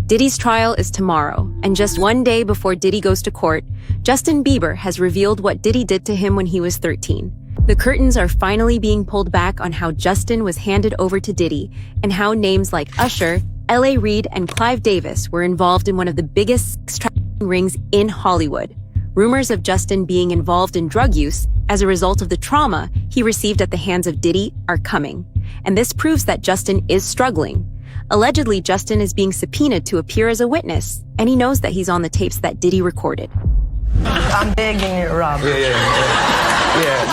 Diddy's trial is tomorrow, and just one day before Diddy goes to court, Justin Bieber has revealed what Diddy did to him when he was 13. The curtains are finally being pulled back on how Justin was handed over to Diddy and how names like Usher, L.A. Reid, and Clive Davis were involved in one of the biggest sex trafficking rings in Hollywood. Rumors of Justin being involved in drug use as a result of the trauma he received at the hands of Diddy are coming, and this proves that Justin is struggling. Allegedly, Justin is being subpoenaed to appear as a witness, and he knows that he's on the tapes that Diddy recorded. I'm begging it, Rob. Yeah.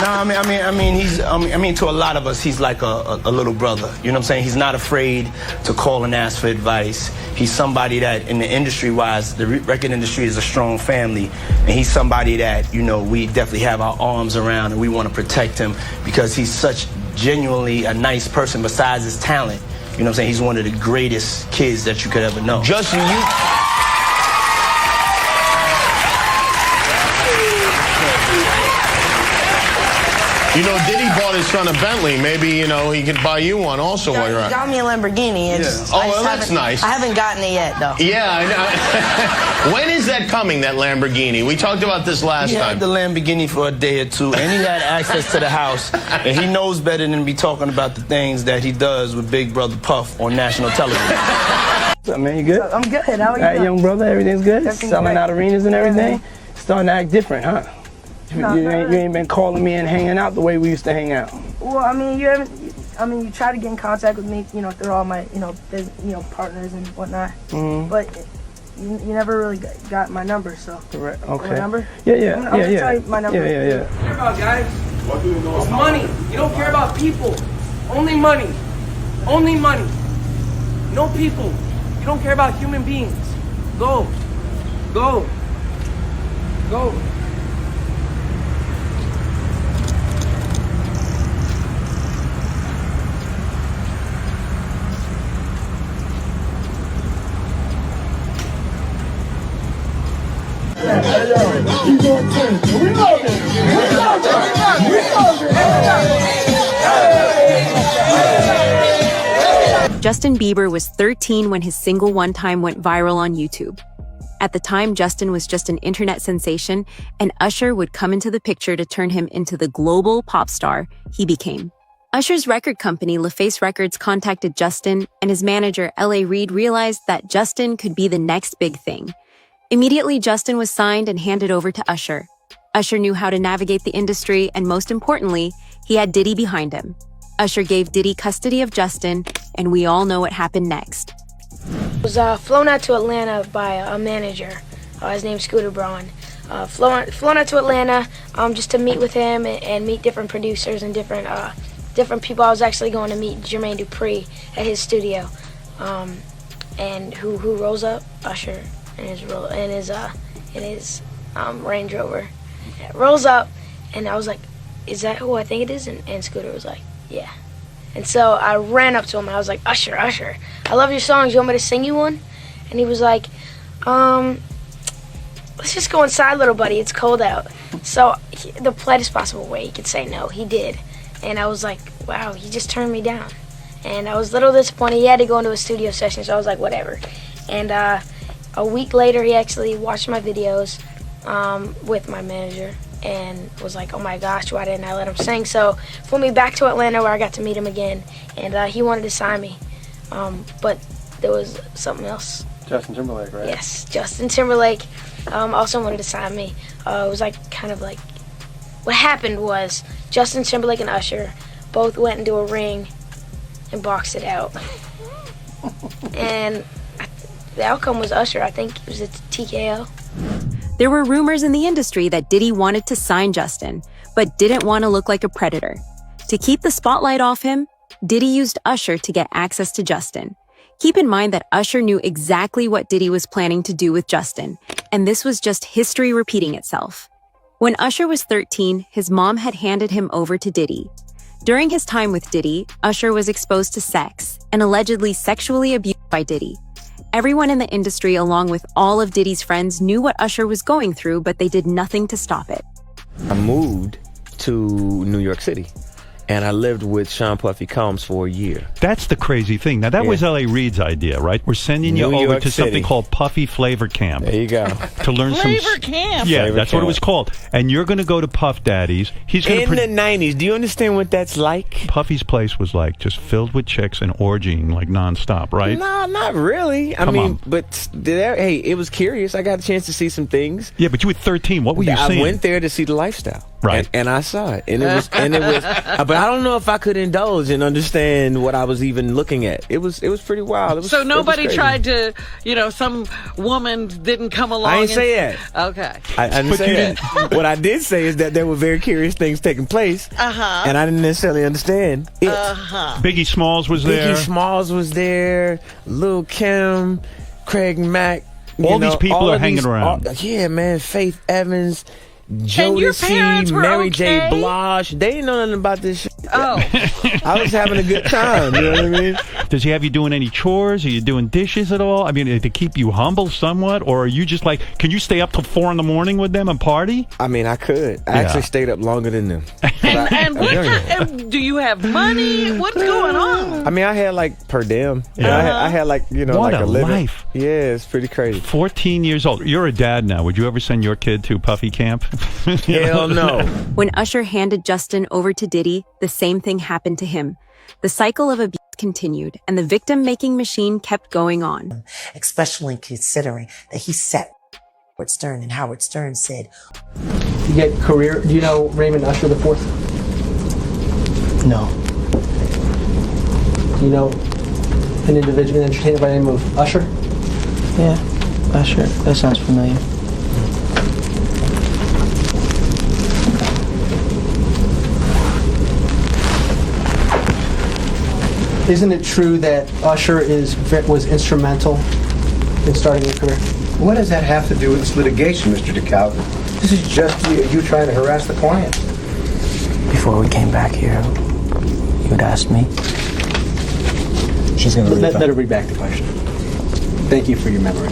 No, I mean, to a lot of us, he's like a little brother. You know what I'm saying? He's not afraid to call and ask for advice. He's somebody that, in the industry-wise, the record industry is a strong family, and he's somebody that, you know, we definitely have our arms around, and we want to protect him because he's such genuinely a nice person besides his talent. You know what I'm saying? He's one of the greatest kids that you could ever know. Justin, you know, Diddy bought his son a Bentley. Maybe, you know, he could buy you one also while you're He at. got me a Lamborghini. Oh, well, that's nice. I haven't gotten it yet, though. Yeah, I know. When is that coming, that Lamborghini? We talked about this last He time. had the Lamborghini for a day or two, and he had access to the house, and he knows better than to be talking about the things that he does with Big Brother Puff on national television. What's up, man? You good? I'm good. How are you? All right, young brother, everything's good? Everything's Selling great. out arenas and everything? Starting to act different, huh? You ain't been calling me and hanging out the way we used to hang out. Well, I mean, you try to get in contact with me, you know, through all my, partners and whatnot. Mm-hmm. But you never really got my number, so. Correct. Okay. My number? Yeah. I'll just tell you my number. Yeah. Care about, guys. It's money. You don't care about people. Only money. Only money. No people. You don't care about human beings. Go. Justin Bieber was 13 when his single One Time went viral on YouTube. At the time, Justin was just an internet sensation, and Usher would come into the picture to turn him into the global pop star he became. Usher's record company, LaFace Records, contacted Justin, and his manager, L.A. Reid, realized that Justin could be the next big thing. Immediately, Justin was signed and handed over to Usher. Usher knew how to navigate the industry, and most importantly, he had Diddy behind him. Usher gave Diddy custody of Justin, and we all know what happened next. I was flown out to Atlanta by a manager. His name's Scooter Braun. Flown out to Atlanta just to meet with him and meet different producers and different people. I was actually going to meet Jermaine Dupri at his studio. And who rolls up? Usher in his Range Rover. Rolls up, and I was like, "Is that who I think it is?" And Scooter was like, "Yeah." And so I ran up to him and I was like, Usher, I love your songs. You want me to sing you one? And he was like, let's just go inside, little buddy. It's cold out. So the politest possible way he could say no, he did. And I was like, wow, he just turned me down. And I was a little disappointed. He had to go into a studio session, so I was like, whatever. And a week later, he actually watched my videos with my manager and was like, oh my gosh, why didn't I let him sing? So flew me back to Atlanta where I got to meet him again, and he wanted to sign me. But there was something else. Justin Timberlake, right? Yes, Justin Timberlake also wanted to sign me. It was like kind of like, what happened was Justin Timberlake and Usher both went into a ring and boxed it out. And the outcome was Usher. I think it was a TKO. There were rumors in the industry that Diddy wanted to sign Justin, but didn't want to look like a predator. To keep the spotlight off him, Diddy used Usher to get access to Justin. Keep in mind that Usher knew exactly what Diddy was planning to do with Justin, and this was just history repeating itself. When Usher was 13, his mom had handed him over to Diddy. During his time with Diddy, Usher was exposed to sex and allegedly sexually abused by Diddy. Everyone in the industry, along with all of Diddy's friends, knew what Usher was going through, but they did nothing to stop it. I moved to New York City, and I lived with Sean Puffy Combs for a year. That's the crazy thing. Now, that was L.A. Reid's idea, right? We're sending you New over York to City. something called Puffy Flavor Camp. There you go. To learn Flavor Camp. Yeah, Flavor that's what it Camp. was called. And you're going to go to Puff Daddy's. He's going In the 90s. Do you understand what that's like? Puffy's place was like just filled with chicks and orgying like nonstop, right? No, not really. I Come mean, on. but hey, it was curious. I got a chance to see some things. Yeah, but you were 13. What were you I seeing? went there to see the lifestyle. Right. And I saw it. And it was but I don't know if I could indulge and understand what I was even looking at. It was pretty wild. It was, So nobody it was tried to, some woman didn't come along. I didn't say that. Okay. I didn't say that. What I did say is that there were very curious things taking place. And I didn't necessarily understand it. Biggie Smalls was there. Biggie Smalls was there. Lil' Kim, Craig Mack. All these people are hanging around. Yeah, man. Faith Evans. And your parents Jodeci, were Mary J. okay? Blige. They didn't know nothing about this shit. Oh. I was having a good time. You know what I mean? Does he have you doing any chores? Are you doing dishes at all? I mean, to keep you humble somewhat? Or are you just like, can you stay up till 4 a.m. with them and party? I mean, I could. I actually stayed up longer than them. And what do you have money? What's going on? I mean, I had like per diem. Yeah. I had like, What like a a living. life. Yeah, it's pretty crazy. 14 years old. You're a dad now. Would you ever send your kid to Puffy Camp? Hell no. When Usher handed Justin over to Diddy, the same thing happened to him. The cycle of abuse continued, and the victim-making machine kept going on. Especially considering that he set Howard Stern, and Howard Stern said, You get career. Do you know Raymond Usher the Fourth? no. Do you know an individual, an entertainer by the name of Usher? Yeah, Usher. That sounds familiar. Isn't it true that Usher was instrumental in starting your career? What does that have to do with this litigation, Mr. DeKalb? This is just you trying to harass the client. Before we came back here, you had asked me. She's going to Let her read back the question. Thank you for your memory.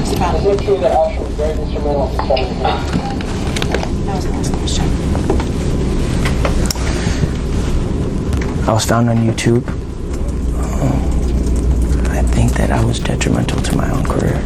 Is it true that Usher was very instrumental in starting your career? That was the last question. I was found on YouTube. I think that I was detrimental to my own career.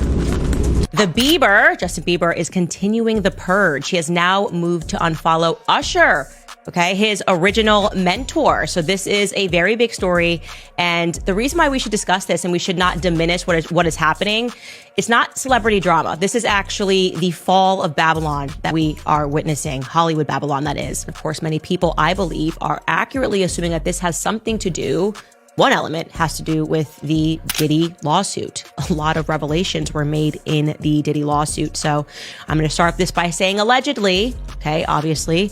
Justin Bieber, is continuing the purge. He has now moved to unfollow Usher, okay, his original mentor. So this is a very big story. And the reason why we should discuss this and we should not diminish what is happening, it's not celebrity drama. This is actually the fall of Babylon that we are witnessing, Hollywood Babylon, that is. Of course, many people, I believe, are accurately assuming that this has something to do. One element has to do with the Diddy lawsuit. A lot of revelations were made in the Diddy lawsuit. So I'm going to start this by saying allegedly, okay, obviously,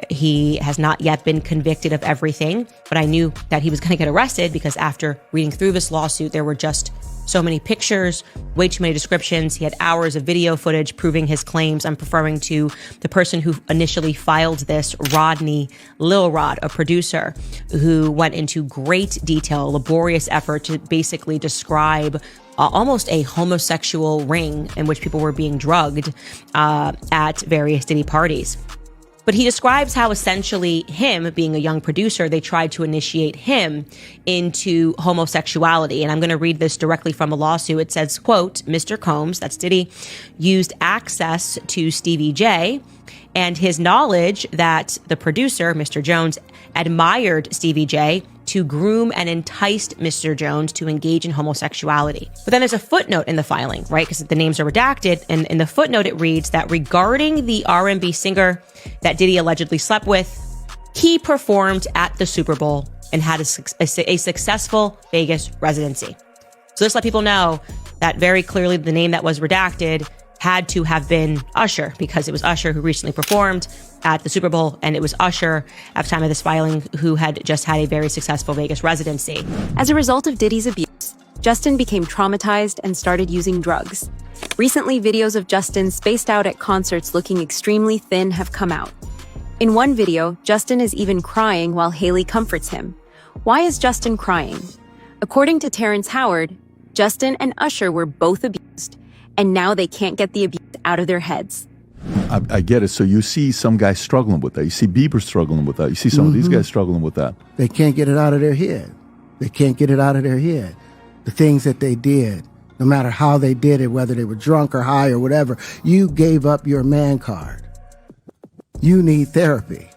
he has not yet been convicted of everything, but I knew that he was going to get arrested because after reading through this lawsuit, there were just so many pictures, way too many descriptions. He had hours of video footage proving his claims. I'm referring to the person who initially filed this, Rodney, Lil Rod, a producer, who went into great detail, laborious effort to basically describe almost a homosexual ring in which people were being drugged at various Diddy parties. But he describes how essentially him being a young producer, they tried to initiate him into homosexuality. And I'm going to read this directly from a lawsuit. It says, quote, Mr. Combs, that's Diddy, used access to Stevie J and his knowledge that the producer, Mr. Jones, admired Stevie J to groom and enticed Mr. Jones to engage in homosexuality. But then there's a footnote in the filing, right? Because the names are redacted. And in the footnote, it reads that regarding the R&B singer that Diddy allegedly slept with, he performed at the Super Bowl and had a successful Vegas residency. So this let people know that very clearly the name that was redacted had to have been Usher, because it was Usher who recently performed at the Super Bowl, and it was Usher at the time of this filing who had just had a very successful Vegas residency. As a result of Diddy's abuse, Justin became traumatized and started using drugs. Recently, videos of Justin spaced out at concerts looking extremely thin have come out. In one video, Justin is even crying while Haley comforts him. Why is Justin crying? According to Terrence Howard, Justin and Usher were both abused, and now they can't get the abuse out of their heads. I get it. So you see some guys struggling with that. You see Bieber struggling with that. You see some of these guys struggling with that. They can't get it out of their head. They can't get it out of their head. The things that they did, no matter how they did it, whether they were drunk or high or whatever, you gave up your man card. You need therapy.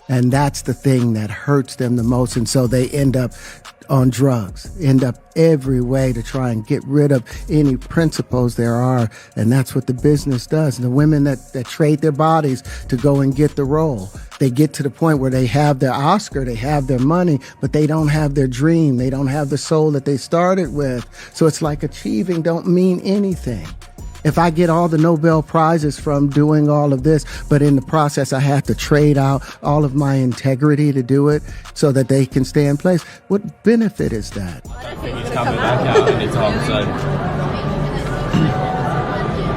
And that's the thing that hurts them the most. And so they end up on drugs, end up every way to try and get rid of any principles there are. And that's what the business does. And the women that trade their bodies to go and get the role, they get to the point where they have their Oscar, they have their money, but they don't have their dream. They don't have the soul that they started with. So it's like achieving don't mean anything. If I get all the Nobel Prizes from doing all of this, but in the process I have to trade out all of my integrity to do it so that they can stay in place, what benefit is that? I think he's coming back out and it's all of a sudden.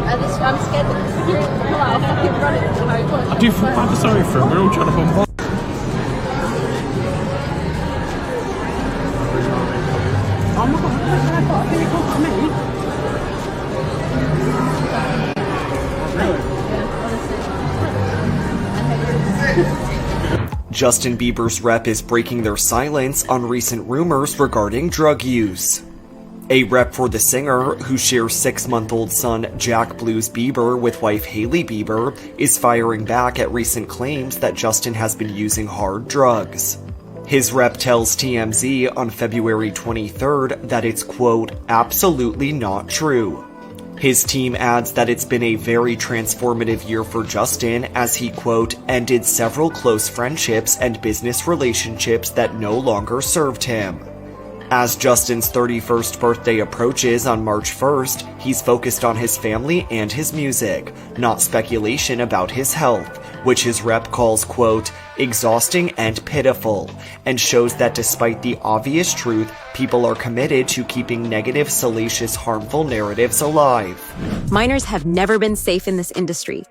I'm scared that I'll fucking run it. I do feel bad, sorry for him. We're all trying to bombard. Oh my God, here he comes to me. Justin Bieber's rep is breaking their silence on recent rumors regarding drug use. A rep for the singer, who shares 6-month-old son Jack Blues Bieber with wife Hailey Bieber, is firing back at recent claims that Justin has been using hard drugs. His rep tells TMZ on February 23rd that it's, quote, absolutely not true. His team adds that it's been a very transformative year for Justin as he, quote, ended several close friendships and business relationships that no longer served him. As Justin's 31st birthday approaches on March 1st, he's focused on his family and his music, not speculation about his health, which his rep calls, quote, exhausting and pitiful, and shows that despite the obvious truth, people are committed to keeping negative, salacious, harmful narratives alive. Minors have never been safe in this industry.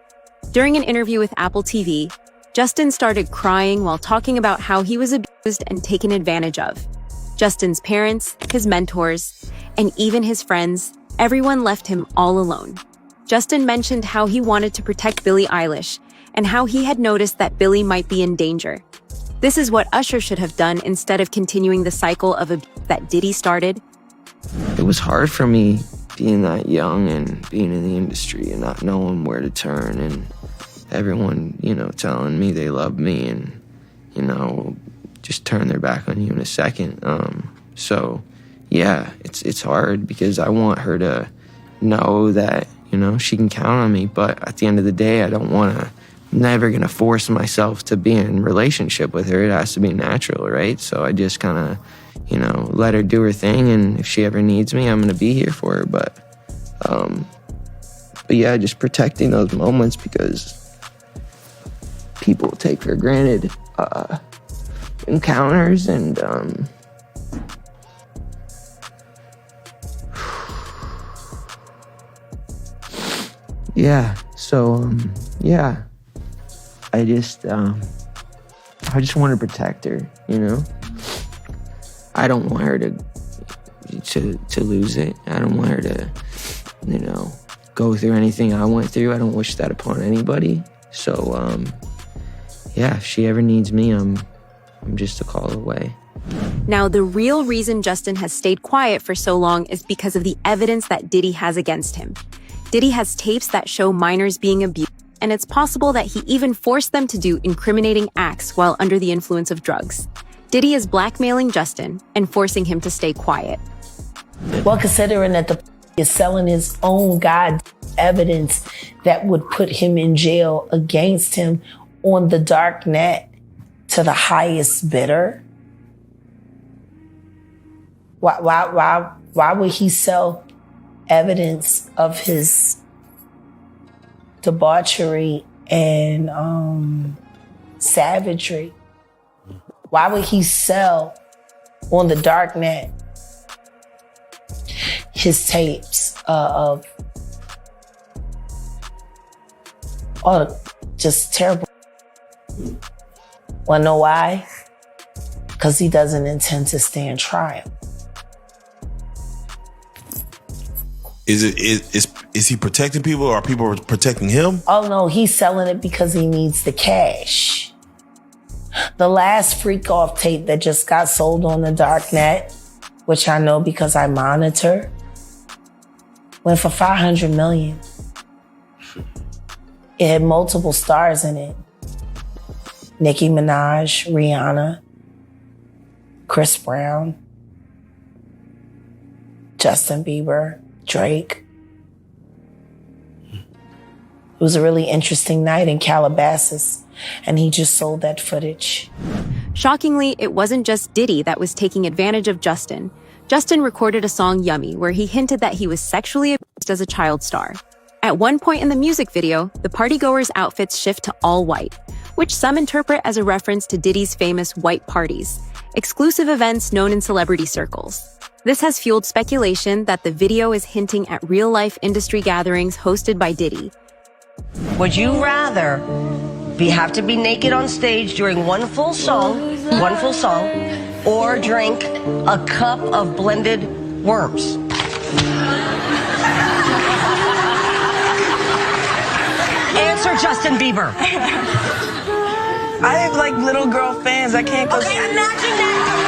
During an interview with Apple TV, Justin started crying while talking about how he was abused and taken advantage of. Justin's parents, his mentors, and even his friends, everyone left him all alone. Justin mentioned how he wanted to protect Billie Eilish and how he had noticed that Billie might be in danger. This is what Usher should have done instead of continuing the cycle of abuse that Diddy started. It was hard for me being that young and being in the industry and not knowing where to turn and everyone, telling me they love me and, just turn their back on you in a second. So yeah, it's hard because I want her to know that, she can count on me. But at the end of the day, I'm never going to force myself to be in a relationship with her. It has to be natural, right? So I just kind of, let her do her thing. And if she ever needs me, I'm going to be here for her. But yeah, just protecting those moments because people take for granted encounters and yeah, so yeah, I just want to protect her, I don't want her to lose it. I don't want her to go through anything I went through. I don't wish that upon anybody. So yeah, if she ever needs me, I'm just a call away. Now, the real reason Justin has stayed quiet for so long is because of the evidence that Diddy has against him. Diddy has tapes that show minors being abused, and it's possible that he even forced them to do incriminating acts while under the influence of drugs. Diddy is blackmailing Justin and forcing him to stay quiet. Well, considering that the is selling his own evidence that would put him in jail against him on the dark net to the highest bidder, why would he sell evidence of his debauchery and savagery? Why would he sell on the dark net his tapes of just terrible? Wanna know why? Because he doesn't intend to stand trial. Is he protecting people, or are people protecting him? Oh no, he's selling it because he needs the cash. The last freak off tape that just got sold on the dark net, which I know because I monitor, went for $500 million. It had multiple stars in it. Nicki Minaj, Rihanna, Chris Brown, Justin Bieber, Drake. It was a really interesting night in Calabasas, and he just sold that footage. Shockingly, it wasn't just Diddy that was taking advantage of Justin. Justin recorded a song, Yummy, where he hinted that he was sexually abused as a child star. At one point in the music video, the partygoers' outfits shift to all white, which some interpret as a reference to Diddy's famous white parties, exclusive events known in celebrity circles. This has fueled speculation that the video is hinting at real-life industry gatherings hosted by Diddy. Would you rather have to be naked on stage during one full song, or drink a cup of blended worms? Answer, Justin Bieber. I have like little girl fans. I can't go. Okay, imagine that.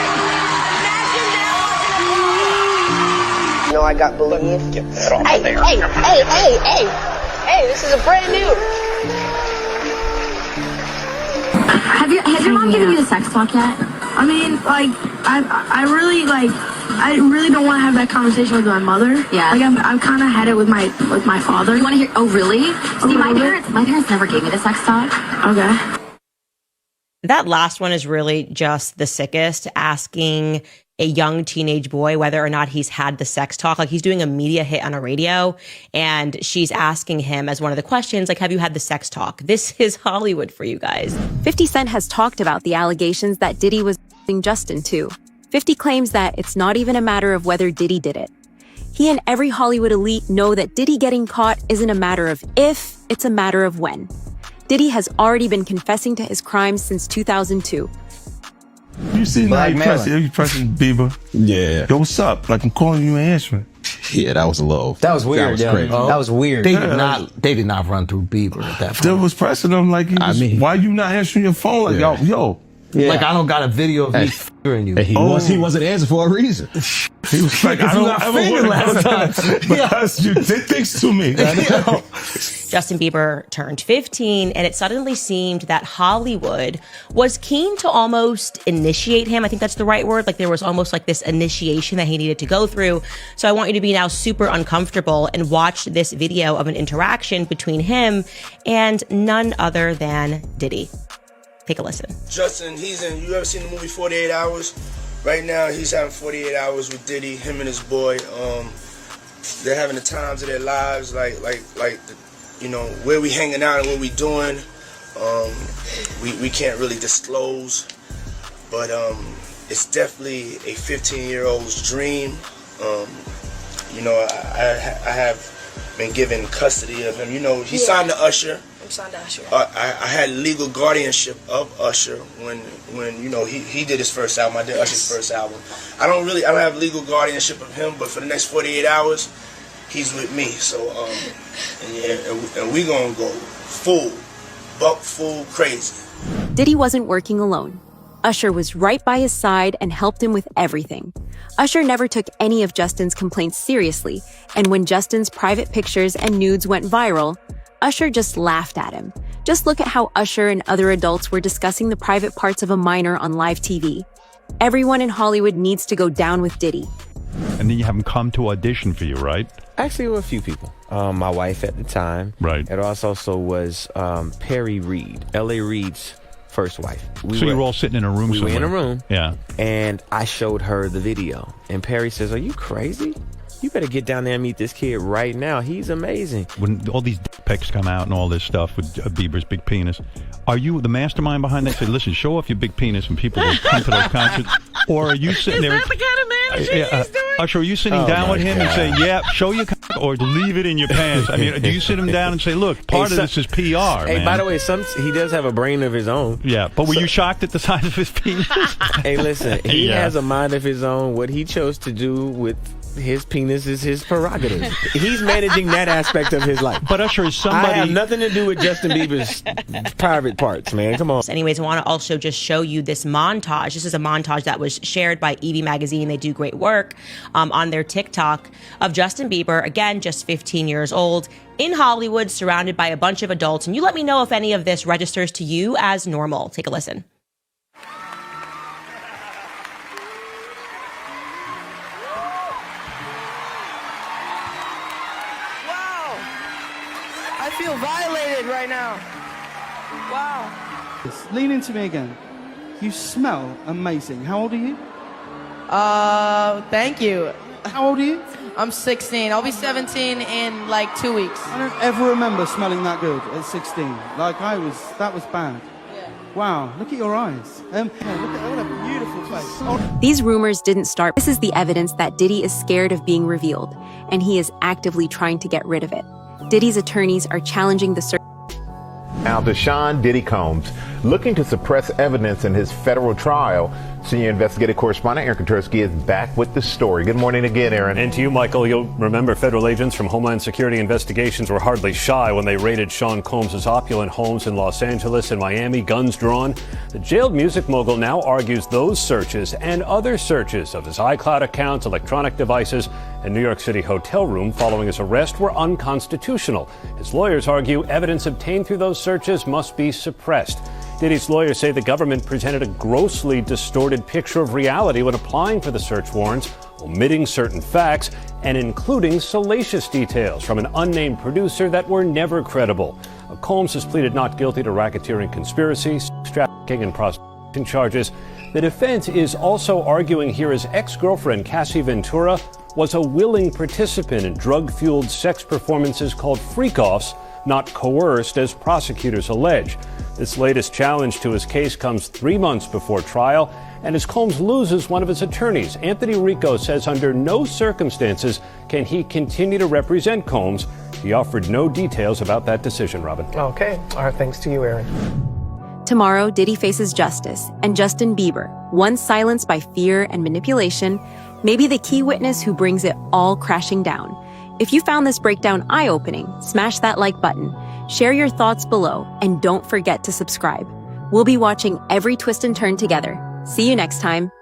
No, I got believed. Get that off there. Hey, this is a brand new. Has your mom given you the sex talk yet? I mean, like, I really don't want to have that conversation with my mother. Yeah. Like, I've kind of had it with my father. You want to hear? Oh, really? See, my parents never gave me the sex talk. Okay. That last one is really just the sickest, asking a young teenage boy whether or not he's had the sex talk. Like, he's doing a media hit on a radio, and she's asking him as one of the questions, like, have you had the sex talk? This is Hollywood for you guys. 50 Cent has talked about the allegations that Diddy was Justin too. 50 claims that it's not even a matter of whether Diddy did it. He and every Hollywood elite know that Diddy getting caught isn't a matter of if, it's a matter of when. Diddy has already been confessing to his crimes since 2002. You see now you pressing Bieber. Yeah. Yo, what's up? Like, I'm calling you and answering. Yeah, that was low. That was weird. That was crazy. That was weird. Yeah. They did not run through Bieber at that point. They was pressing him like, why you not answering your phone? Like, yo. Yeah. Like, I don't got a video of me fingering you. He wasn't answering for a reason. He was like, I don't ever want to because you did things to me. Justin Bieber turned 15, and it suddenly seemed that Hollywood was keen to almost initiate him. I think that's the right word. Like, there was almost like this initiation that he needed to go through. So I want you to be now super uncomfortable and watch this video of an interaction between him and none other than Diddy. Take a listen. Justin, you ever seen the movie 48 Hours? Right now, he's having 48 hours with Diddy, him and his boy. They're having the times of their lives, like you know, where we hanging out and what we doing. We can't really disclose, but it's definitely a 15-year-old's dream. You know, I have been given custody of him. You know, he signed to Usher. I'm signed to Usher. I had legal guardianship of Usher when you know he did his first album. I did Usher's first album. I don't have legal guardianship of him, but for the next 48 hours, he's with me. So and we gonna go full crazy. Diddy wasn't working alone. Usher was right by his side and helped him with everything. Usher never took any of Justin's complaints seriously, and when Justin's private pictures and nudes went viral, Usher just laughed at him. Just look at how Usher and other adults were discussing the private parts of a minor on live TV. Everyone in Hollywood needs to go down with Diddy. And then you have him come to audition for you, right? Actually, with a few people. My wife at the time. Right. It also was Perry Reed, L.A. Reid's first wife. You were all sitting in a room somewhere. We were in a room. Yeah. And I showed her the video. And Perry says, "Are you crazy? You better get down there and meet this kid right now. He's amazing." When all these dick pics come out and all this stuff with Bieber's big penis, are you the mastermind behind that? Say, listen, show off your big penis and people will come to those concerts. Or are you sitting there? Is that the kind of managing he's doing? Usher, are you sitting down with him and say, yeah, show your cock, or leave it in your pants? I mean, do you sit him down and say, look, part of this is PR, Hey, man. by the way, he does have a brain of his own. Yeah, but were you shocked at the size of his penis? Hey, listen, he has a mind of his own. What he chose to do with his penis is his prerogative. He's managing that aspect of his life. But Usher, is somebody... I have nothing to do with Justin Bieber's private parts, man. Come on. Anyways, I want to also just show you this montage. This is a montage that was shared by Evie Magazine. They do great work on their TikTok of Justin Bieber, again, just 15 years old, in Hollywood, surrounded by a bunch of adults. And you let me know if any of this registers to you as normal. Take a listen. I feel violated right now. Wow. Lean into me again. You smell amazing. How old are you? Thank you. How old are you? I'm 16. I'll be 17 in like 2 weeks. I don't ever remember smelling that good at 16. Like that was bad. Yeah. Wow, look at your eyes. Yeah, look at what a beautiful face. Oh. These rumors didn't start. This is the evidence that Diddy is scared of being revealed, and he is actively trying to get rid of it. Diddy's attorneys are challenging the search. Now, Deshaun Diddy Combs looking to suppress evidence in his federal trial. Senior investigative correspondent Aaron Katersky is back with the story. Good morning again, Aaron. And to you, Michael. You'll remember federal agents from Homeland Security investigations were hardly shy when they raided Sean Combs' opulent homes in Los Angeles and Miami, guns drawn. The jailed music mogul now argues those searches and other searches of his iCloud accounts, electronic devices, and New York City hotel room following his arrest were unconstitutional. His lawyers argue evidence obtained through those searches must be suppressed. Diddy's lawyers say the government presented a grossly distorted picture of reality when applying for the search warrants, omitting certain facts and including salacious details from an unnamed producer that were never credible. Combs has pleaded not guilty to racketeering conspiracy, trafficking, and prostitution charges. The defense is also arguing here his ex-girlfriend, Cassie Ventura, was a willing participant in drug-fueled sex performances called freak-offs, not coerced, as prosecutors allege. This latest challenge to his case comes 3 months before trial, and as Combs loses one of his attorneys, Anthony Rico says under no circumstances can he continue to represent Combs. He offered no details about that decision, Robin. Okay. All right. Thanks to you, Aaron. Tomorrow, Diddy faces justice, and Justin Bieber, once silenced by fear and manipulation, may be the key witness who brings it all crashing down. If you found this breakdown eye-opening, smash that like button, share your thoughts below, and don't forget to subscribe. We'll be watching every twist and turn together. See you next time.